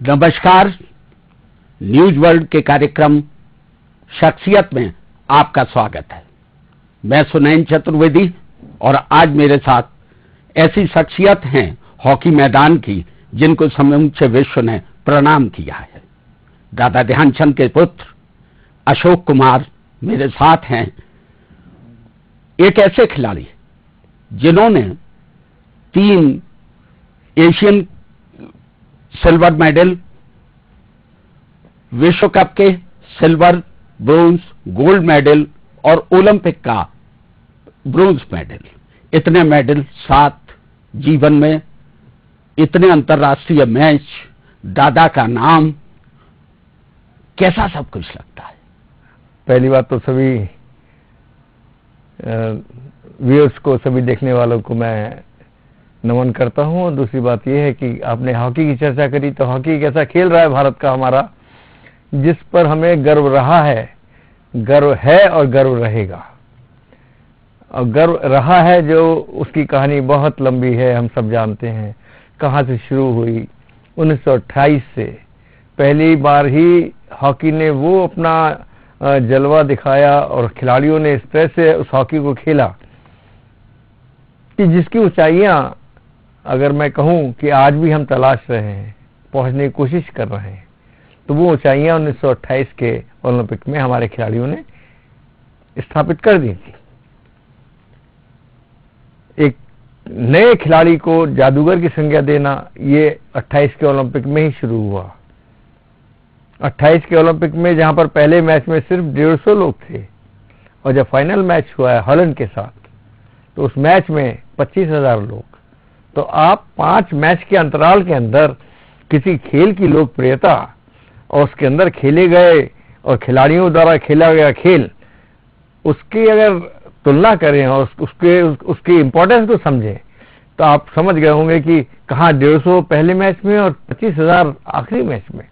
नमस्कार। News world के कार्यक्रम शख्सियत में आपका स्वागत है। मैं सुनैन चतुर्वेदी और आज मेरे साथ ऐसी शख्सियत हैं हॉकी मैदान की जिनको समूचे विश्व ने प्रणाम किया है। दादा ध्यानचंद के पुत्र अशोक कुमार मेरे साथ हैं। एक ऐसे खिलाड़ी जिन्होंने 3 एशियन सिल्वर मेडल, विश्व कप के सिल्वर, ब्रोंज, गोल्ड मेडल और ओलंपिक का ब्रोंज मेडल, इतने मेडल 7 जीवन में, इतने अंतर्राष्ट्रीय मैच, दादा का नाम, कैसा सब कुछ लगता है? पहली बात तो सभी व्यूअर्स को, सभी देखने वालों को मैं नमन करता हूं। और दूसरी बात यह है कि आपने हॉकी की चर्चा करी, तो हॉकी कैसा खेल रहा है भारत का हमारा, जिस पर हमें गर्व रहा है, गर्व है और गर्व रहेगा। और गर्व रहा है जो उसकी कहानी बहुत लंबी है, हम सब जानते हैं कहां से शुरू हुई। 1928 से पहली बार ही हॉकी ने वो अपना जलवा दिखाया और खिलाड़ियों ने इस तरह से उस हॉकी को खेला कि जिसकी ऊंचाइयां, अगर मैं कहूं कि आज भी हम तलाश रहे हैं, पहुंचने की कोशिश कर रहे हैं, तो वो ऊंचाइयां 1928 के ओलंपिक में हमारे खिलाड़ियों ने स्थापित कर दी थी। एक नए खिलाड़ी को जादूगर की संज्ञा देना ये 28 के ओलंपिक में ही शुरू हुआ। 28 के ओलंपिक में जहां पर पहले मैच में सिर्फ 150 लोग थे और जब फाइनल मैच हुआ है हॉलैंड के साथ, तो उस मैच में 25,000 लोग। तो आप 5 मैच के अंतराल के अंदर किसी खेल की लोकप्रियता और उसके अंदर खेले गए और खिलाड़ियों द्वारा खेला गया खेल, उसकी अगर तुलना करें और उसकी इंपॉर्टेंस को समझें, तो आप समझ गए होंगे कि कहां 150 पहले मैच में और 25,000 आखिरी मैच में।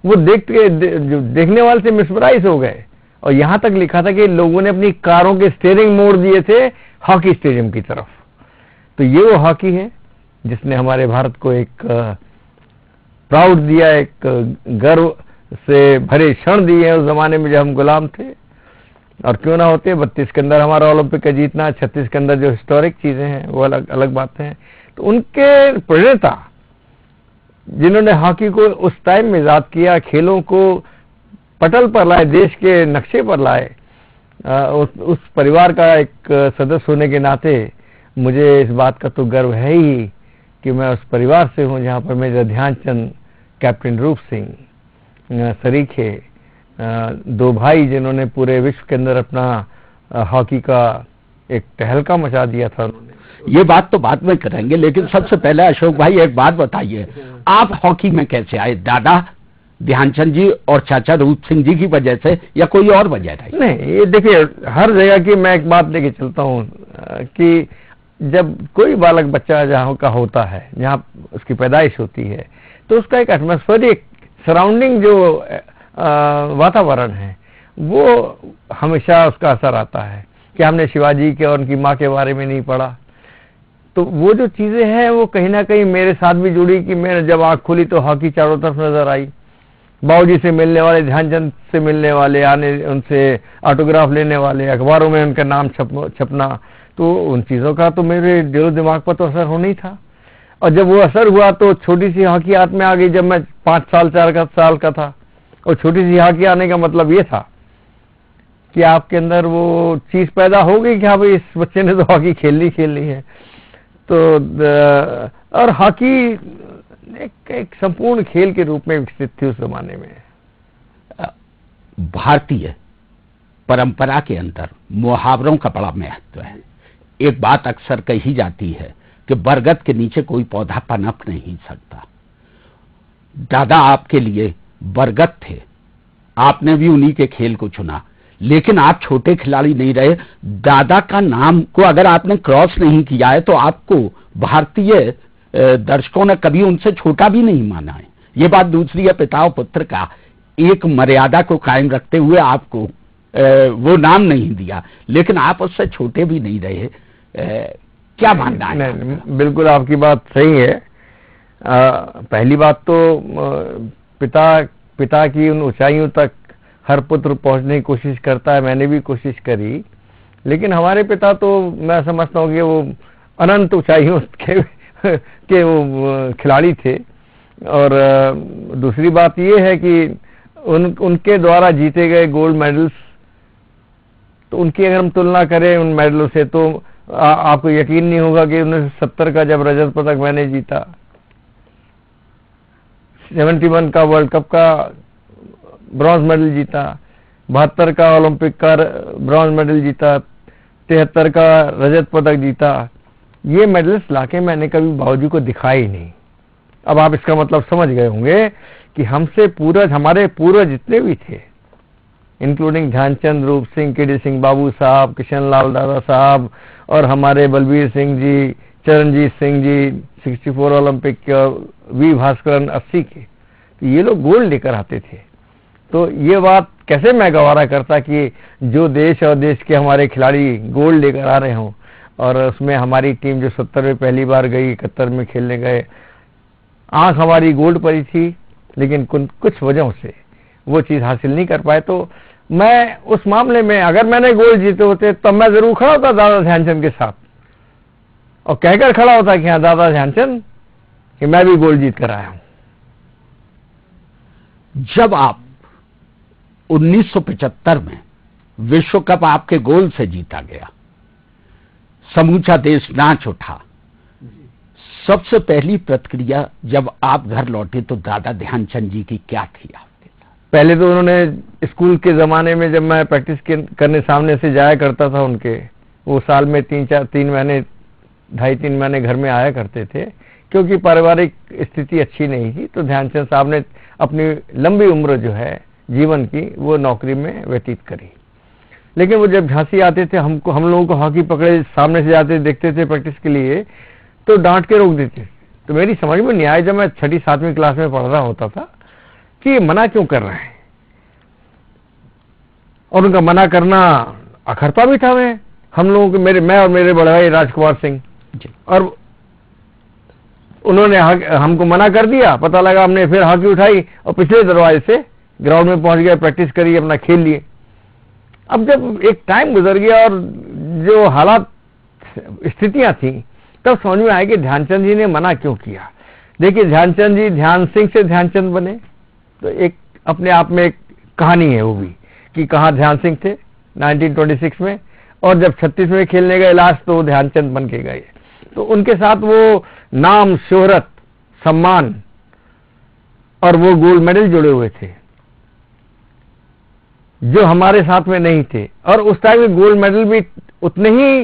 वो देखने वाले से मिसमराइज हो गए। और यहां तक लिखा था कि लोगों ने अपनी कारों के स्टीयरिंग मोड़ दिए थे हॉकी स्टेडियम की तरफ। तो ये वो हॉकी है जिसने हमारे भारत को एक प्राउड दिया, एक गर्व से भरे क्षण दिए उस जमाने में जब हम गुलाम थे। और क्यों ना होते, 32 के अंदर हमारा ओलंपिक का जीतना, 36 के अंदर जो हिस्टोरिक चीजें हैं वो अलग बातें हैं। तो उनके प्रणेता जिन्होंने हॉकी को उस टाइम में इजाद किया, खेलों को पटल पर लाए, देश के नक्शे पर लाए, उस परिवार का एक सदस्य होने के नाते मुझे इस बात का तो गर्व है ही कि मैं उस परिवार से हूं जहां पर मेजर ध्यानचंद, कैप्टन रूप सिंह, सरीखे, 2 भाई जिन्होंने पूरे विश्व के अंदर अपना हॉकी का एक तहलका मचा दिया था। उन्होंने ये बात तो बाद में करेंगे, लेकिन सबसे पहले अशोक भाई एक बात बताइए, आप हॉकी में कैसे आए? दादा ध्यानचंद जी और चाचा रूप सिंह जी की वजह से या कोई और वजह रही? नहीं, ये देखिए, हर जगह की मैं एक बात लेके चलता हूँ कि जब कोई बालक बच्चा जहाँ का होता है, जहाँ उसकी पैदाइश होती है, तो उसका एक एटमॉस्फेरिक सराउंडिंग जो वातावरण है वो हमेशा उसका असर आता है। कि हमने शिवाजी के और उनकी माँ के बारे में नहीं पढ़ा, तो वो जो चीजें हैं वो कहीं ना कहीं मेरे साथ भी जुड़ी कि मैंने जब आंख खोली तो हॉकी चारों तरफ नजर आई। बाबूजी से मिलने वाले, ध्यानचंद से मिलने वाले, आने उनसे ऑटोग्राफ लेने वाले, अखबारों में उनका नाम छपना, तो उन चीजों का तो मेरे दिलो दिमाग पर तो असर होना ही था। और जब वो असर हुआ तो छोटी सी हॉकी हाथ में आ गई जब मैं 5 साल 4 साल का था। और छोटी सी हॉकी आने का मतलब ये था कि आपके अंदर वो चीज पैदा हो गई कि हाँ भाई, इस बच्चे ने तो हॉकी खेलनी है। तो और हॉकी एक संपूर्ण खेल के रूप में विकसित थी उस जमाने में। भारतीय परंपरा के अंदर मुहावरों का बड़ा महत्व है। एक बात अक्सर कही जाती है कि बरगद के नीचे कोई पौधा पनप नहीं सकता। दादा आपके लिए बरगद थे, आपने भी उन्हीं के खेल को चुना, लेकिन आप छोटे खिलाड़ी नहीं रहे। दादा का नाम को अगर आपने क्रॉस नहीं किया है तो आपको भारतीय दर्शकों ने कभी उनसे छोटा भी नहीं माना है। ये बात दूसरी है, पिता और पुत्र का एक मर्यादा को कायम रखते हुए आपको वो नाम नहीं दिया, लेकिन आप उससे छोटे भी नहीं रहे। क्या मानना है? नहीं, बिल्कुल आपकी बात सही है। पहली बात तो पिता की उन ऊंचाइयों तक हर पुत्र पहुंचने की कोशिश करता है, मैंने भी कोशिश करी, लेकिन हमारे पिता तो मैं समझता हूँ कि वो अनंत ऊंचाइयों के वो खिलाड़ी थे। और दूसरी बात ये है कि उनके द्वारा जीते गए गोल्ड मेडल्स, तो उनकी अगर हम तुलना करें उन मेडलों से तो आपको यकीन नहीं होगा कि 1970 का जब रजत पदक मैंने जीता, 71 का वर्ल्ड कप का ब्रॉन्ज मेडल जीता, 72 का ओलंपिक का ब्रॉन्ज मेडल जीता, 73 का रजत पदक जीता, ये मेडल्स लाके मैंने कभी बाबूजी को दिखाए ही नहीं। अब आप इसका मतलब समझ गए होंगे कि हमसे पूर्वज, हमारे पूर्वज जितने भी थे, इंक्लूडिंग ध्यानचंद, रूप सिंह, केडी सिंह बाबू साहब, किशन लाल दादा साहब और हमारे बलबीर सिंह जी, चरणजीत सिंह जी 64 ओलंपिक के, वी भास्करन 80 के, तो ये लोग गोल्ड लेकर आते थे। तो ये बात कैसे मैं गवारा करता कि जो देश और देश के हमारे खिलाड़ी गोल्ड लेकर आ रहे हों, और उसमें हमारी टीम जो 70 में पहली बार गई, 71 में खेलने गए, आंख हमारी गोल्ड परी थी, लेकिन कुछ वजहों से वो चीज हासिल नहीं कर पाए। तो मैं उस मामले में अगर मैंने गोल्ड जीते होते तब मैं जरूर खड़ा होता दादा ध्यानचंद के साथ और कहकर खड़ा होता कि हाँ दादा ध्यानचंद कि मैं भी गोल्ड जीत कर आया हूं। जब आप 1975 में विश्व कप आपके गोल से जीता गया, समूचा देश नाच उठा, सबसे पहली प्रतिक्रिया जब आप घर लौटे तो दादा ध्यानचंद जी की क्या थी आपके साथ? पहले तो उन्होंने स्कूल के जमाने में जब मैं प्रैक्टिस करने सामने से जाया करता था उनके, वो साल में 3 महीने 2.5-3 महीने घर में आया करते थे, क्योंकि पारिवारिक स्थिति अच्छी नहीं थी। तो ध्यानचंद साहब ने अपनी लंबी उम्र जो है जीवन की वो नौकरी में व्यतीत करी, लेकिन वो जब झांसी आते थे, हम लोगों को हॉकी पकड़े सामने से जाते देखते थे प्रैक्टिस के लिए, तो डांट के रोक देते। तो मेरी समझ में नहीं आया जब मैं 6ठी-7वीं क्लास में पढ़ रहा होता था कि ये मना क्यों कर रहे हैं, और उनका मना करना अखरता भी था। हम लोगों के मैं और मेरे बड़े भाई राजकुमार सिंह, और उन्होंने हमको मना कर दिया। पता लगा हमने फिर हॉकी उठाई और पिछले दरवाजे से ग्राउंड में पहुंच गए, प्रैक्टिस करी, अपना खेल लिए। अब जब एक टाइम गुजर गया और जो हालात स्थितियां थी, तब समझ में आया कि ध्यानचंद जी ने मना क्यों किया। देखिए ध्यानचंद जी ध्यान सिंह से ध्यानचंद बने, तो एक अपने आप में एक कहानी है वो भी कि कहाँ ध्यान सिंह थे 1926 में, और जब 36 में खेलने गए लास्ट तो ध्यानचंद बन के गए। तो उनके साथ वो नाम, शोहरत, सम्मान और वो गोल्ड मेडल जुड़े हुए थे जो हमारे साथ में नहीं थे। और उस टाइम में गोल्ड मेडल भी उतने ही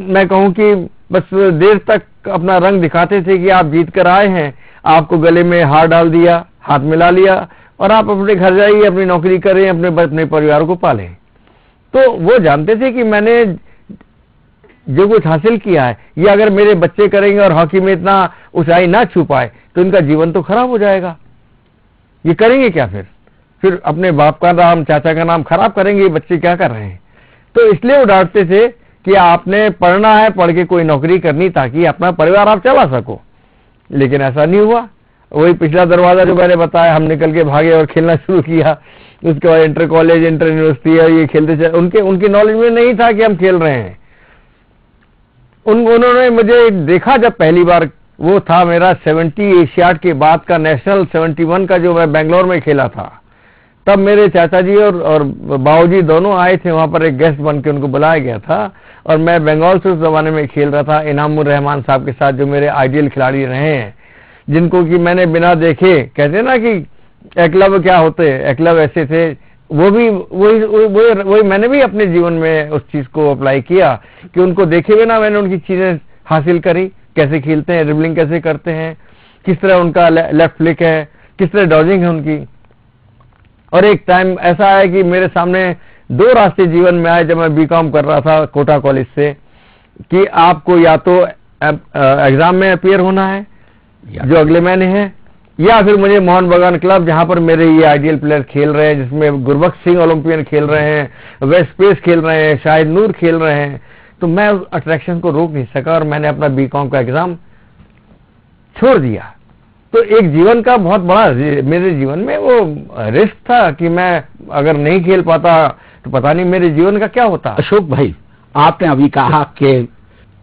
मैं कहूं कि बस देर तक अपना रंग दिखाते थे कि आप जीत कर आए हैं, आपको गले में हार डाल दिया, हाथ मिला लिया और आप अपने घर जाइए, अपनी नौकरी करें, अपने परिवार को पालें। तो वो जानते थे कि मैंने जो कुछ हासिल किया है ये अगर मेरे बच्चे करेंगे और हॉकी में इतना ऊंचाई ना छू पाए तो इनका जीवन तो खराब हो जाएगा। ये करेंगे क्या फिर अपने बाप का नाम, चाचा का नाम खराब करेंगे, ये बच्चे क्या कर रहे हैं। तो इसलिए वो डांटते थे कि आपने पढ़ना है, पढ़ के कोई नौकरी करनी ताकि अपना परिवार आप चला सको। लेकिन ऐसा नहीं हुआ। वही पिछला दरवाजा जो मैंने बताया, हम निकल के भागे और खेलना शुरू किया। उसके बाद इंटर कॉलेज, इंटर यूनिवर्सिटी है, ये खेलते चले। उनके नॉलेज में नहीं था कि हम खेल रहे हैं। उन्होंने मुझे देखा जब पहली बार, वो था मेरा 70 एशियाड के बाद का नेशनल 71 का जो मैं बेंगलोर में खेला था। तब मेरे चाचा जी और बाबूजी दोनों आए थे वहां पर, एक गेस्ट बन के उनको बुलाया गया था, और मैं बंगाल से उस जमाने में खेल रहा था इनामुर रहमान साहब के साथ, जो मेरे आइडियल खिलाड़ी रहे हैं, जिनको कि मैंने बिना देखे, कहते ना कि एकलव्य क्या होते, एकलव्य ऐसे थे, वो भी वही मैंने भी अपने जीवन में उस चीज को अप्लाई किया कि उनको देखे बिना मैंने उनकी चीजें हासिल करी। कैसे खेलते हैं, ड्रिबलिंग कैसे करते हैं, किस तरह उनका लेफ्ट फ्लिक है, किस तरह डॉजिंग है उनकी। और एक टाइम ऐसा आया कि मेरे सामने 2 रास्ते जीवन में आए जब मैं बीकॉम कर रहा था कोटा कॉलेज से, कि आपको या तो एग्जाम में अपीयर होना है जो अगले महीने है, या फिर मुझे मोहन बगान क्लब, जहां पर मेरे ये आइडियल प्लेयर खेल रहे हैं, जिसमें गुरबख्श सिंह ओलंपियन खेल रहे हैं, वेस्ट पेस खेल रहे हैं, शाहिद नूर खेल रहे हैं। तो मैं उस अट्रैक्शन को रोक नहीं सका और मैंने अपना बीकॉम का एग्जाम छोड़ दिया। तो एक जीवन का बहुत बड़ा मेरे जीवन में वो रिस्क था कि मैं अगर नहीं खेल पाता तो पता नहीं मेरे जीवन का क्या होता। अशोक भाई, आपने अभी कहा कि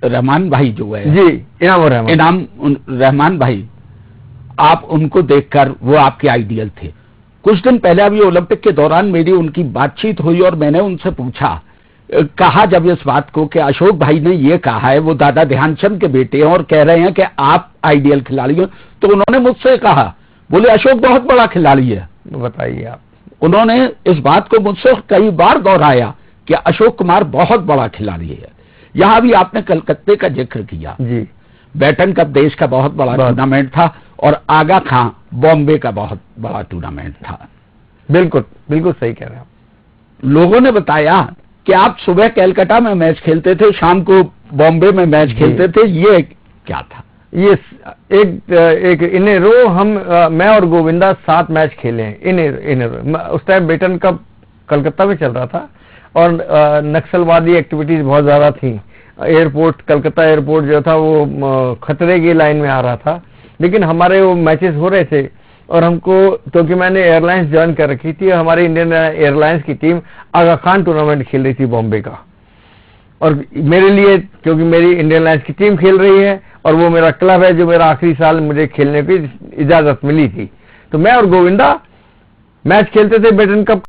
रहमान भाई जो है, जी, इनाम रहमान भाई, आप उनको देखकर वो आपके आइडियल थे। कुछ दिन पहले अभी ओलंपिक के दौरान मेरी उनकी बातचीत हुई और मैंने उनसे पूछा, कहा जब इस बात को कि अशोक भाई ने ये कहा है, वो दादा ध्यानचंद के बेटे हैं और कह रहे हैं कि आप आइडियल खिलाड़ी हो, तो उन्होंने मुझसे कहा, बोले अशोक बहुत बड़ा खिलाड़ी है। बताइए आप। उन्होंने इस बात को मुझसे कई बार दोहराया कि अशोक कुमार बहुत बड़ा खिलाड़ी है। यहां भी आपने कलकत्ते का जिक्र किया जी, बैटन कप देश का बहुत बड़ा टूर्नामेंट था और आगा खां बॉम्बे का बहुत बड़ा टूर्नामेंट था। बिल्कुल बिल्कुल सही कह रहे हैं आप। लोगों ने बताया कि आप सुबह कलकत्ता में मैच खेलते थे, शाम को बॉम्बे में मैच खेलते थे, ये क्या था? ये एक इन ए रो मैं और गोविंदा 7 मैच खेले हैं इन ए रो। उस टाइम बेटन कप कलकत्ता में चल रहा था और नक्सलवादी एक्टिविटीज बहुत ज्यादा थी। एयरपोर्ट, कलकत्ता एयरपोर्ट जो था वो खतरे की लाइन में आ रहा था, लेकिन हमारे वो मैचेस हो रहे थे और हमको, क्योंकि मैंने एयरलाइंस ज्वाइन कर रखी थी, हमारी इंडियन एयरलाइंस की टीम आगा खान टूर्नामेंट खेल रही थी बॉम्बे का, और मेरे लिए, क्योंकि मेरी इंडियन एयरलाइंस की टीम खेल रही है और वो मेरा क्लब है जो मेरा आखिरी साल मुझे खेलने की इजाजत मिली थी, तो मैं और गोविंदा मैच खेलते थे बेटन कप